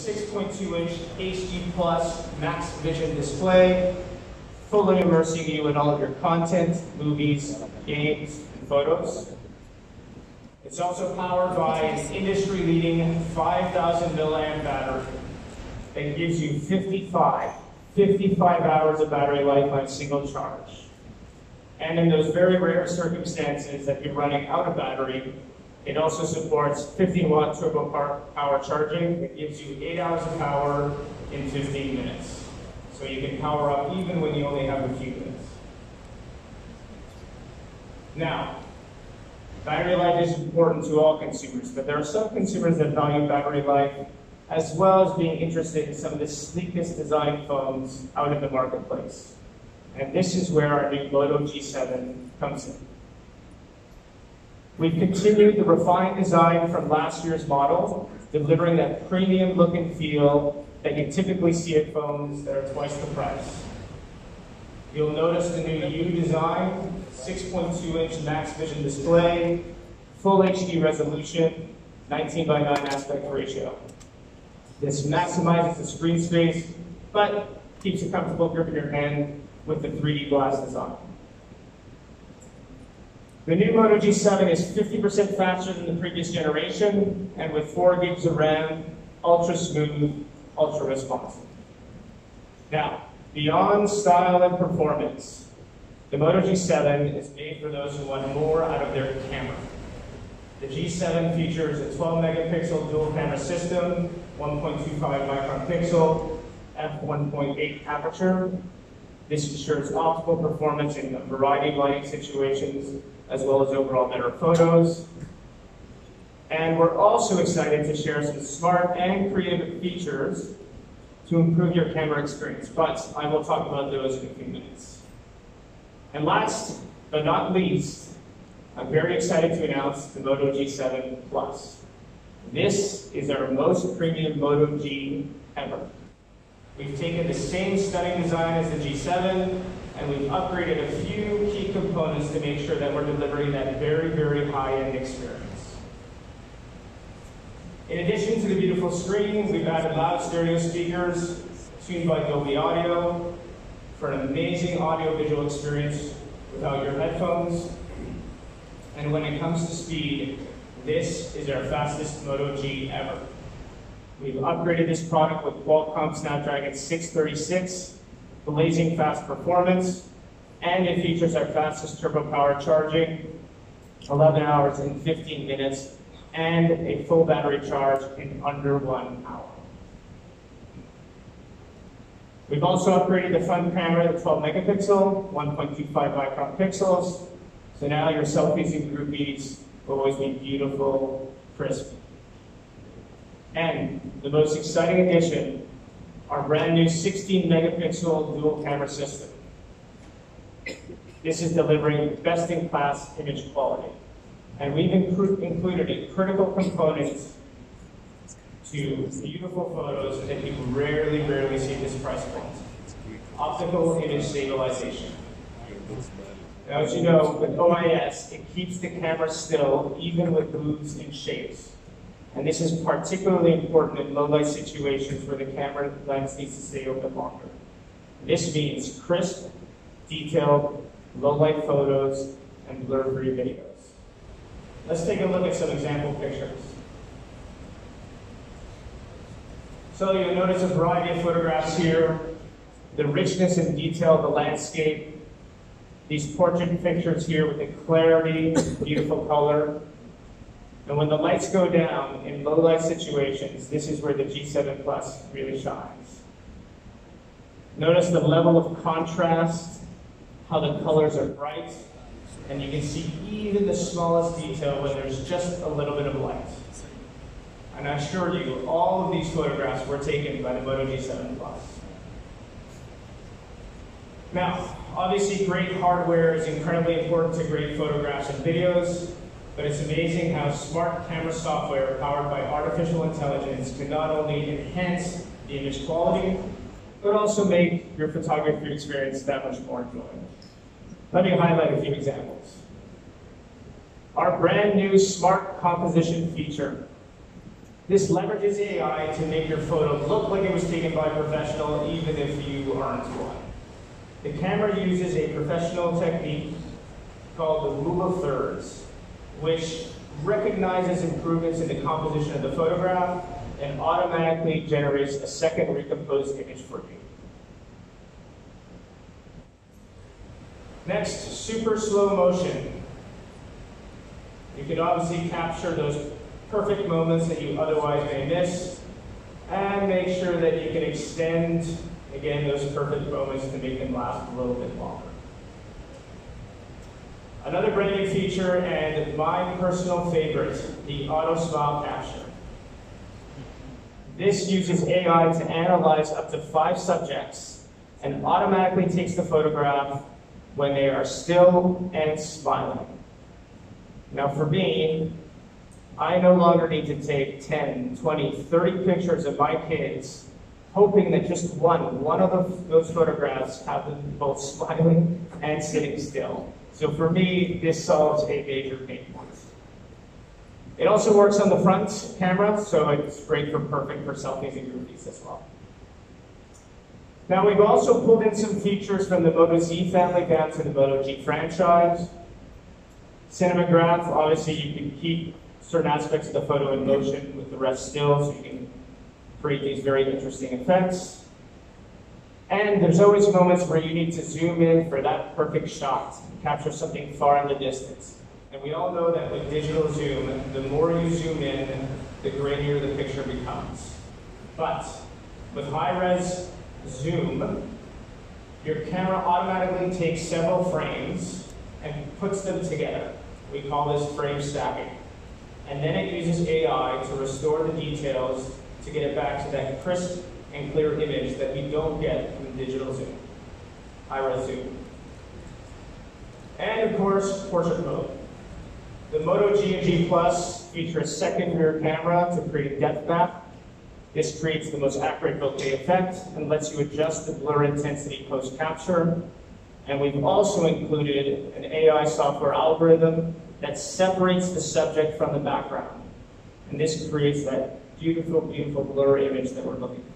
6.2-inch HD Plus Max Vision display, fully immersing you in all of your content, movies, games, and photos. It's also powered by an industry-leading 5,000 milliamp battery that gives you 55 hours of battery life on single charge. And in those very rare circumstances that you're running out of battery, it also supports 15-watt turbo power charging. It gives you 8 hours of power in 15 minutes. So you can power up even when you only have a few minutes. Now, battery life is important to all consumers, but there are some consumers that value battery life as well as being interested in some of the sleekest design phones out in the marketplace. And this is where our new Moto G7 comes in. We've continued the refined design from last year's model, delivering that premium look and feel that you typically see at phones that are twice the price. You'll notice the new U design, 6.2-inch Max Vision display, full HD resolution, 19:9 aspect ratio. This maximizes the screen space, but keeps a comfortable grip in your hand with the 3D glass design. The new Moto G7 is 50% faster than the previous generation, and with 4 gigs of RAM, ultra smooth, ultra responsive. Now, beyond style and performance, the Moto G7 is made for those who want more out of their camera. The G7 features a 12 megapixel dual camera system, 1.25 micron pixel, f1.8 aperture. This ensures optimal performance in a variety of lighting situations, as well as overall better photos. And we're also excited to share some smart and creative features to improve your camera experience, but I will talk about those in a few minutes. And last but not least, I'm very excited to announce the Moto G7 Plus. This is our most premium Moto G ever. We've taken the same stunning design as the G7, and we've upgraded a few key components to make sure that we're delivering that very, very high-end experience. In addition to the beautiful screen, we've added loud stereo speakers tuned by Dolby Audio for an amazing audio-visual experience without your headphones. And when it comes to speed, this is our fastest Moto G ever. We've upgraded this product with Qualcomm Snapdragon 636, blazing fast performance, and it features our fastest turbo power charging, 11 hours and 15 minutes, and a full battery charge in under 1 hour. We've also upgraded the front camera to 12 megapixel, 1.25 micron pixels, so now your selfies and groupies will always be beautiful, crisp. And the most exciting addition, our brand new 16 megapixel dual camera system. This is delivering best-in-class image quality. And we've included a critical component to beautiful photos that you rarely see at this price point: optical image stabilization. Now, as you know, with OIS, it keeps the camera still even with moves and shakes. And this is particularly important in low-light situations where the camera lens needs to stay open longer. This means crisp, detailed, low-light photos and blur-free videos. Let's take a look at some example pictures. So you'll notice a variety of photographs here, the richness and detail of the landscape, these portrait pictures here with the clarity, beautiful color. And when the lights go down in low light situations, this is where the G7 Plus really shines. Notice the level of contrast, how the colors are bright, and you can see even the smallest detail when there's just a little bit of light. And I assure you, all of these photographs were taken by the Moto G7 Plus. Now, obviously great hardware is incredibly important to great photographs and videos, but it's amazing how smart camera software powered by artificial intelligence can not only enhance the image quality, but also make your photography experience that much more enjoyable. Let me highlight a few examples. Our brand new smart composition feature This leverages AI to make your photo look like it was taken by a professional, even if you aren't one. The camera uses a professional technique called the rule of thirds, which recognizes improvements in the composition of the photograph and automatically generates a second recomposed image for you. Next, super slow motion. You can obviously capture those perfect moments that you otherwise may miss, and make sure that you can extend, again, those perfect moments to make them last a little bit longer. Another brand new feature, and my personal favorite, the auto smile capture. This uses AI to analyze up to 5 subjects and automatically takes the photograph when they are still and smiling. Now for me, I no longer need to take 10, 20, 30 pictures of my kids, hoping that just one of those photographs have them both smiling and sitting still. So for me, this solves a major pain point. It also works on the front camera, so it's great for selfies and groupies as well. Now we've also pulled in some features from the Moto Z family down to the Moto G franchise. Cinematograph, obviously you can keep certain aspects of the photo in motion with the rest still, so you can create these very interesting effects. And there's always moments where you need to zoom in for that perfect shot, capture something far in the distance. And we all know that with digital zoom, the more you zoom in, the grainier the picture becomes. But with high-res zoom, your camera automatically takes several frames and puts them together. We call this frame stacking. And then it uses AI to restore the details to get it back to that crisp and clear image that we don't get from digital zoom, high-res zoom. And of course, portrait mode. The Moto G and G Plus feature a second rear camera to create a depth map. This creates the most accurate bokeh effect and lets you adjust the blur intensity post-capture. And we've also included an AI software algorithm that separates the subject from the background. And this creates that beautiful, beautiful blur image that we're looking for.